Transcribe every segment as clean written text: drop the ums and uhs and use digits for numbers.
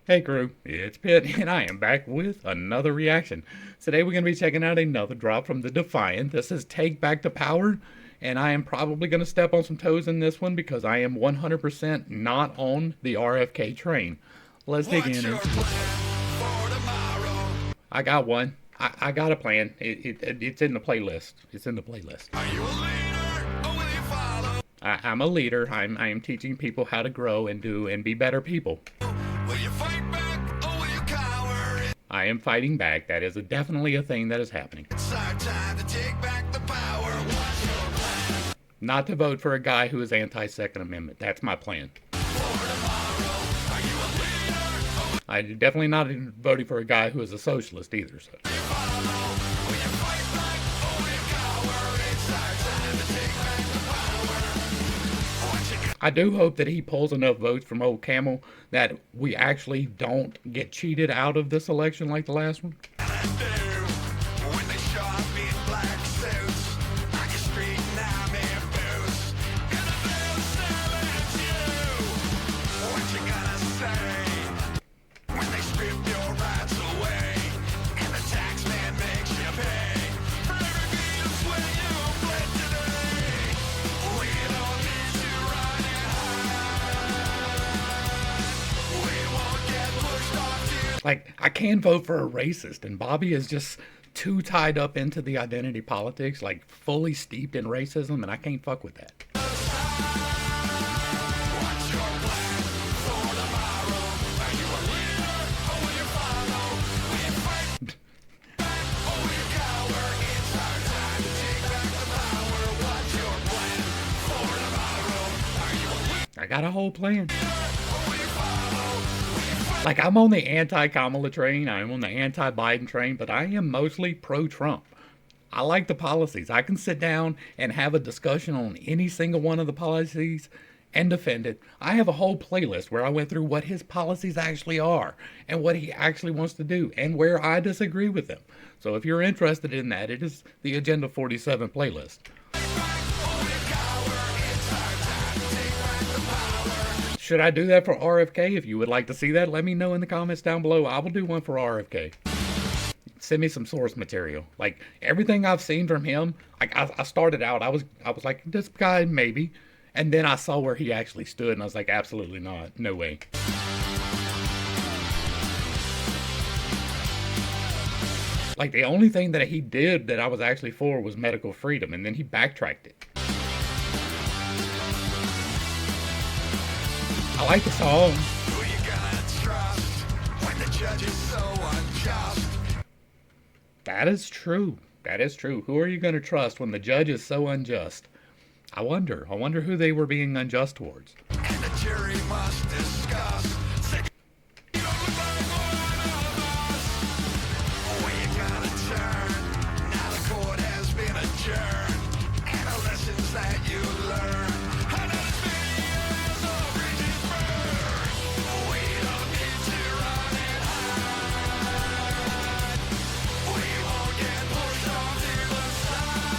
Hey crew, it's Pitt, and I am back with another reaction. Today we're going to be checking out another drop from the Defiant. This is Take Back the Power, and I am probably going to step on some toes in this one because I am 100% not on the RFK train. Let's dig in. I got one. I got a plan. It's in the playlist. It's in the playlist. Are you a leader or will you follow? I'm a leader. I am teaching people how to grow and be better people. Will you fight back or will you cower? I am fighting back. That is definitely a thing that is happening. It's our time to take back the power. What's your plan Not to vote for a guy who is anti-Second Amendment. That's my plan. for tomorrow? Are you a leader or I definitely not voting for a guy who is a socialist either. So. will you follow? Will you fight back or will you cower? It's our time to take back the power. What you I do hope that he pulls enough votes from old Camel that we actually don't get cheated out of this election like the last one. gonna do when they show up in black suits? Like a street nightmare boots. Gonna feel silent you. What you gonna say when they strip your rights away and the tax man makes you pay for every beat of sweat you bled today? We don't need to run and hide. We won't get pushed off to Like, I can vote for a racist, and Bobby is just too tied up into the identity politics, like fully steeped in racism, and I can't fuck with that. What's your plan for tomorrow? Are you a leader or will you follow? Will you fight or will you cower? It's our time to take back the power. What's your plan for tomorrow? Are you a leader I got a whole plan. or will you follow? Will you fight Like, I'm on the anti-Kamala train, I'm on the anti-Biden train, but I am mostly pro-Trump. I like the policies. I can sit down and have a discussion on any single one of the policies and defend it. I have a whole playlist where I went through what his policies actually are and what he actually wants to do and where I disagree with him. So if you're interested in that, it is the Agenda 47 playlist. or will you cower? It's our time to take back the power. Should I do that for RFK? If you would like to see that, let me know in the comments down below. I will do one for RFK. Send me some source material. Like, everything I've seen from him, like I started out, I was like, this guy maybe, and then I saw where he actually stood, and I was like, absolutely not, no way. Like, the only thing that he did that I was actually for was medical freedom, and then he backtracked it. I like the song. Who you gonna trust when the judge is so unjust? That is true. That is true. Who are you going to trust when the judge is so unjust? I wonder who they were being unjust towards. And the jury must discuss. Say, you don't look like one of us. Where you gonna turn? Now the court has been adjourned. And the lessons that you learn. Another 50 years of bridges burned. We don't need to run and hide. We won't get pushed off to the side.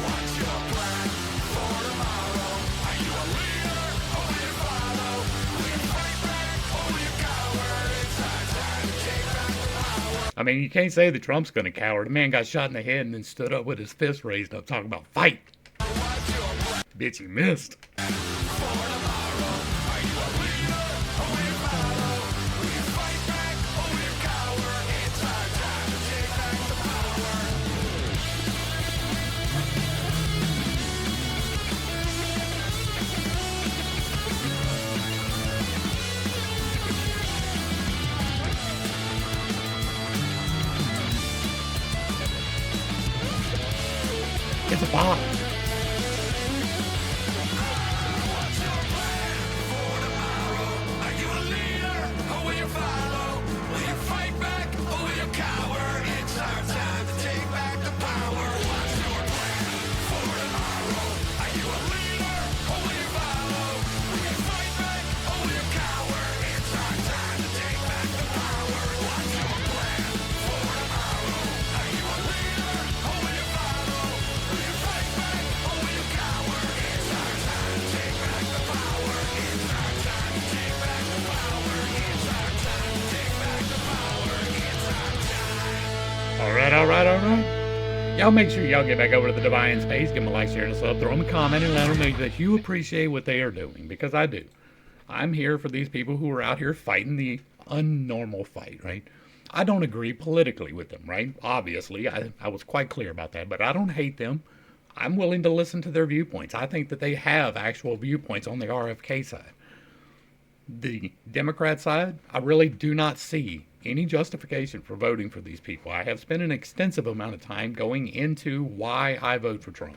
What's your plan for tomorrow? Are you a leader or will you follow? Will you fight back or will you cower? It's our time to take back the power. I mean, you can't say that Trump's going to cower. The man got shot in the head and then stood up with his fist raised up talking about fight. What's your plan Bitch, you missed. for tomorrow? Are you a leader or will you follow? Will you fight back or will you cower? It's our time to take back the power. It's a bot. Y'all make sure y'all get back over to the Defiant space, give them a like, share, and a sub, throw them a comment, and let them know that you appreciate what they are doing, because I do. I'm here for these people who are out here fighting the unnormal fight, right? I don't agree politically with them, right? Obviously, I was quite clear about that, but I don't hate them. I'm willing to listen to their viewpoints. I think that they have actual viewpoints on the RFK side. The Democrat side, I really do not see any justification for voting for these people. I have spent an extensive amount of time going into why I vote for Trump.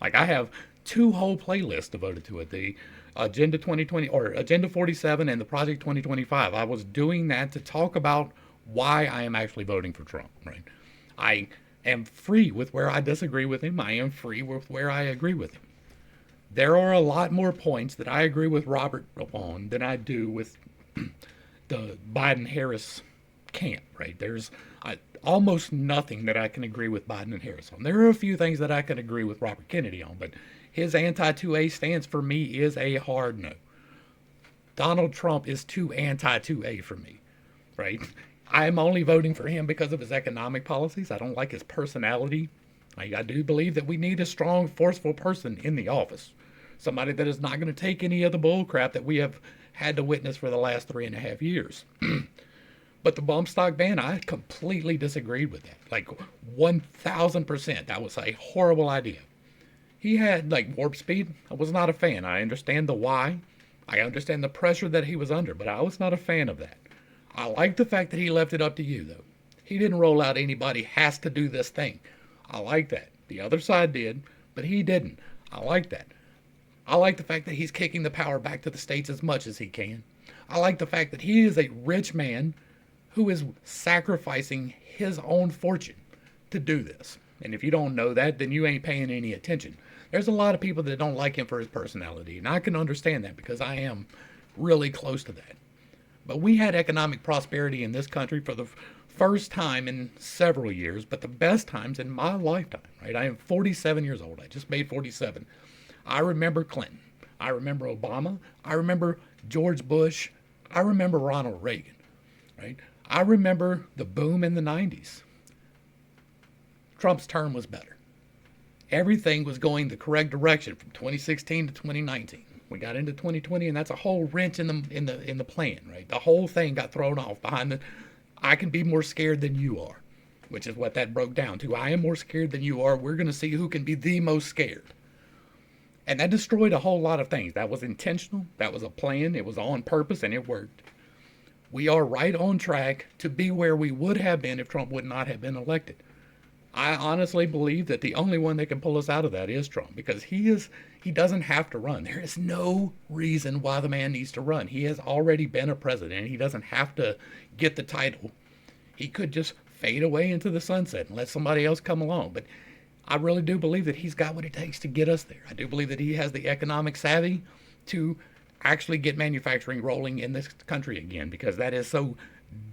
Like, I have 2 whole playlists devoted to it. The Agenda 2020 or Agenda 47 and the Project 2025. I was doing that to talk about why I am actually voting for Trump, right? I am free with where I disagree with him. I am free with where I agree with him. There are a lot more points that I agree with Robert on than I do with the Biden-Harris camp, right? There's almost nothing that I can agree with Biden and Harris on. There are a few things that I can agree with Robert Kennedy on, but his anti-2A stance for me is a hard no. Donald Trump is too anti-2A for me, right? I'm only voting for him because of his economic policies. I don't like his personality. I do believe that we need a strong, forceful person in the office. Somebody that is not going to take any of the bull crap that we have had to witness for the last 3.5 years. But the bump stock ban, I completely disagreed with that. Like 1,000%. That was a horrible idea. He had like warp speed. I was not a fan. I understand the why. I understand the pressure that he was under, but I was not a fan of that. I like the fact that he left it up to you, though. He didn't roll out anybody has to do this thing. I like that. The other side did, but he didn't. I like that. I like the fact that he's kicking the power back to the states as much as he can. I like the fact that he is a rich man who is sacrificing his own fortune to do this. And if you don't know that, then you ain't paying any attention. There's a lot of people that don't like him for his personality, and I can understand that because I am really close to that. But we had economic prosperity in this country for the first time in several years, but the best times in my lifetime, right? I am 47 years old. I just made 47. I remember Clinton. I remember Obama. I remember George Bush. I remember Ronald Reagan, right? I remember the boom in the 90s. Trump's term was better. Everything was going the correct direction from 2016 to 2019. We got into 2020, and that's a whole wrench in the plan, right? The whole thing got thrown off behind the. I can be more scared than you are, which is what that broke down to. I am more scared than you are. We're going to see who can be the most scared. And that destroyed a whole lot of things. That was intentional. That was a plan. It was on purpose, and it worked. We are right on track to be where we would have been if Trump would not have been elected. I honestly believe that the only one that can pull us out of that is Trump, because he doesn't have to run. There is no reason why the man needs to run. He has already been a president. He doesn't have to get the title. He could just fade away into the sunset and let somebody else come along. But I really do believe that he's got what it takes to get us there. I do believe that he has the economic savvy to actually get manufacturing rolling in this country again, because that is so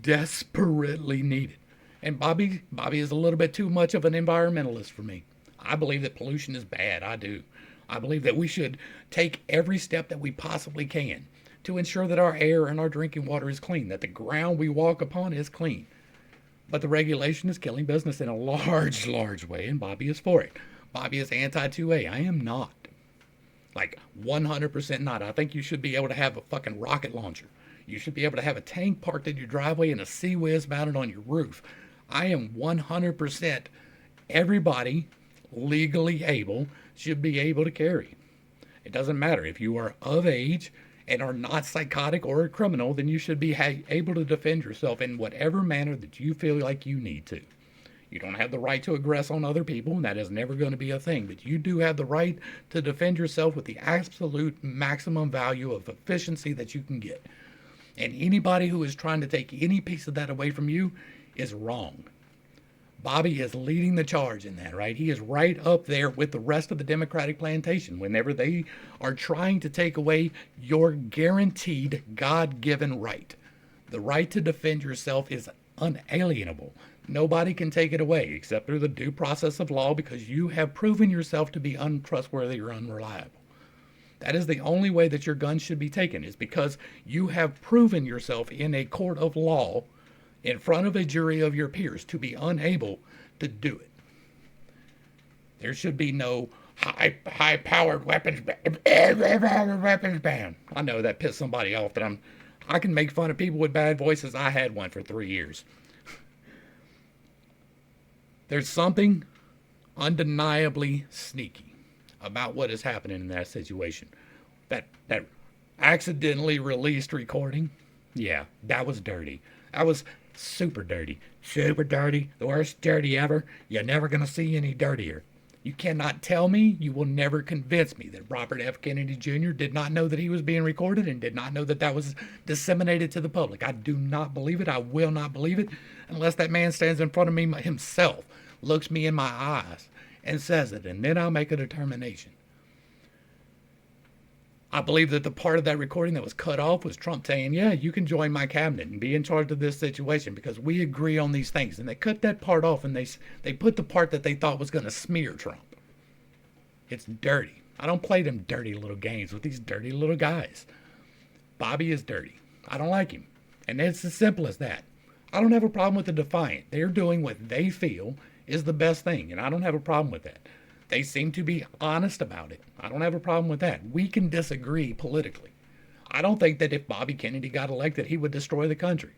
desperately needed. And Bobby is a little bit too much of an environmentalist for me. I believe that pollution is bad. I do. I believe that we should take every step that we possibly can to ensure that our air and our drinking water is clean, that the ground we walk upon is clean. But the regulation is killing business in a large, large way, and Bobby is for it. Bobby is anti-2A. I am not. Like, 100% not. I think you should be able to have a fucking rocket launcher. You should be able to have a tank parked in your driveway and a Sea Whiz mounted on your roof. I am 100% everybody legally able should be able to carry. It doesn't matter if you are of age and are not psychotic or a criminal, then you should be able to defend yourself in whatever manner that you feel like you need to. You don't have the right to aggress on other people, and that is never going to be a thing, but you do have the right to defend yourself with the absolute maximum value of efficiency that you can get. And anybody who is trying to take any piece of that away from you is wrong. Bobby is leading the charge in that, right? He is right up there with the rest of the Democratic plantation whenever they are trying to take away your guaranteed God-given right. The right to defend yourself is unalienable. Nobody can take it away except through the due process of law, because you have proven yourself to be untrustworthy or unreliable. That is the only way that your gun should be taken, is because you have proven yourself in a court of law in front of a jury of your peers to be unable to do it. There should be no high powered weapons ban. I know that pissed somebody off that I can make fun of people with bad voices. I had one for 3 years. There's something undeniably sneaky about what is happening in that situation. That accidentally released recording, yeah, that was dirty. That was super dirty. Super dirty. The worst dirty ever. You're never going to see any dirtier. You cannot tell me, you will never convince me that Robert F. Kennedy Jr. did not know that he was being recorded and did not know that that was disseminated to the public. I do not believe it. I will not believe it unless that man stands in front of me himself, looks me in my eyes, and says it, and then I'll make a determination. I believe that the part of that recording that was cut off was Trump saying, yeah, you can join my cabinet and be in charge of this situation because we agree on these things. And they cut that part off and they put the part that they thought was going to smear Trump. It's dirty. I don't play them dirty little games with these dirty little guys. Bobby is dirty. I don't like him. And it's as simple as that. I don't have a problem with the Defiant. They're doing what they feel is the best thing, and I don't have a problem with that. They seem to be honest about it. I don't have a problem with that. We can disagree politically. I don't think that if Bobby Kennedy got elected, he would destroy the country.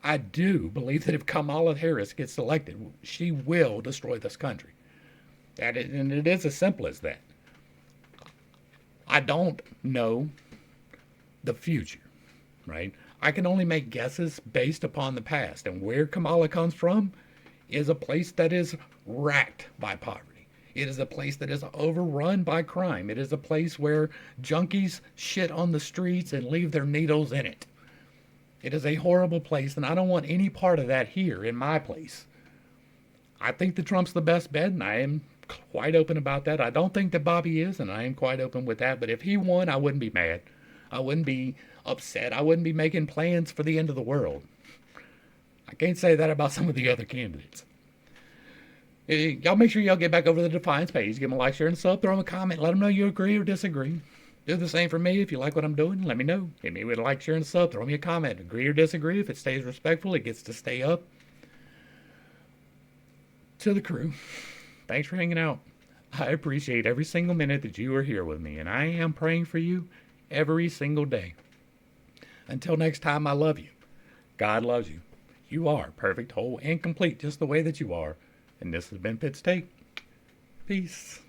I do believe that if Kamala Harris gets elected, she will destroy this country. And it is as simple as that. I don't know the future, right? I can only make guesses based upon the past. And where Kamala comes from is a place that is racked by poverty. It is a place that is overrun by crime. It is a place where junkies shit on the streets and leave their needles in it. It is a horrible place, and I don't want any part of that here in my place. I think that Trump's the best bet, and I am quite open about that. I don't think that Bobby is, and I am quite open with that. But if he won, I wouldn't be mad. I wouldn't be upset. I wouldn't be making plans for the end of the world. I can't say that about some of the other candidates. Y'all make sure y'all get back over to the Defiance page. Give them a like, share, and sub. Throw them a comment. Let them know you agree or disagree. Do the same for me. If you like what I'm doing, let me know. Hit me with a like, share, and sub. Throw me a comment. Agree or disagree. If it stays respectful, it gets to stay up. To the crew, thanks for hanging out. I appreciate every single minute that you are here with me, and I am praying for you every single day. Until next time, I love you. God loves you. You are perfect, whole, and complete just the way that you are. And this has been Pitt's Take. Peace.